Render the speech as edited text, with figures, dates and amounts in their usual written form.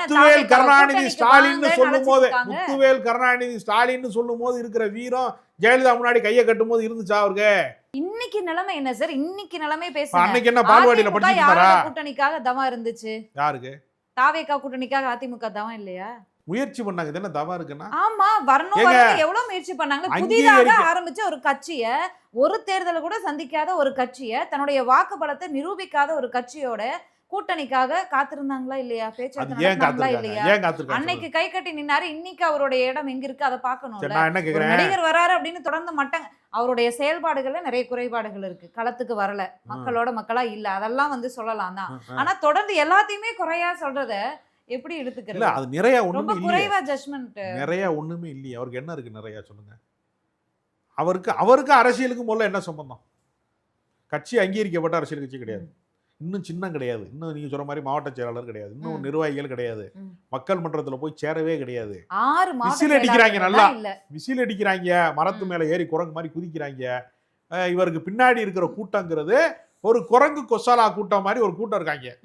முத்துவேல் கருணாநிதி ஸ்டாலின் சொல்லும் போது இருக்கிற வீரம் ஜெயலலிதா முன்னாடி கையை கட்டும் போது இருந்துச்சா அவருக்கு? இன்னைக்கு நிலைமை என்ன சார்? இன்னைக்கு நிலைமை பேசுங்க. அன்னைக்கு என்ன பால்வாடியில படிச்சிட்டு இருந்தாரா? கூட்டணிக்காக தவம் இருந்துச்சு. யாருக்கு? தாவேகா கூட்டணிக்காக அதிமுக தவம் இல்லையா? முயற்சி பண்ணாங்க. இது என்ன தவம் இருக்குன்னா? ஆமா, வரணும் எவ்வளவு முயற்சி பண்ணாங்க. புதிதாக ஆரம்பிச்ச ஒரு கட்சிய, ஒரு தேர்தலை கூட சந்திக்காத ஒரு கட்சிய, தன்னுடைய வாக்கு பலத்தை நிரூபிக்காத ஒரு கட்சியோட கூட்டணிக்காக காத்திருந்தாங்களா இல்லையா? பேச்சுவார்த்தை இல்லையா? அன்னைக்கு கை கட்டி நின்னாரு. இன்னைக்கு அவருடைய இடம் எங்க இருக்கு அதை பார்க்கணும்ல. நடிகர் வராரு அப்படின்னு தொடர்ந்து மாட்டாங்க. அவருடைய செயல்பாடுகள்ல நிறைய குறைபாடுகள் இருக்கு. களத்துக்கு வரல, மக்களோட மக்களா இல்ல, அதெல்லாம் சொல்லலாம் தான். ஆனா தொடர்ந்து எல்லாத்தையுமே குறையா சொல்றத எப்படி எடுத்துக்கிறது? அது நிறைய ரொம்ப குறைவா ஜட்ஜ்மென்ட். நிறைய ஒண்ணுமே இல்லையே. அவருக்கு என்ன இருக்கு நிறைய சொல்லுங்க. அவருக்கு அரசியலுக்கு முதல்ல என்ன சம்பந்தம்? கட்சி அங்கீகரிக்கப்பட்ட அரசியல் கட்சி கிடையாது. இன்னும் சின்னம் கிடையாது. இன்னும் நீங்க சொல்ற மாதிரி மாவட்ட செயலாளர் கிடையாது. இன்னும் நிர்வாகிகள் கிடையாது. மக்கள் மன்றத்துல போய் சேரவே கிடையாது. விசில் அடிக்கிறாங்க, நல்லா விசில் அடிக்கிறாங்க, மரத்து மேல ஏறி குரங்கு மாதிரி குதிக்கிறாங்க. இவருக்கு பின்னாடி இருக்கிற கூட்டங்கிறது ஒரு குரங்கு கொசாலா கூட்டம் மாதிரி ஒரு கூட்டம் இருக்காங்க.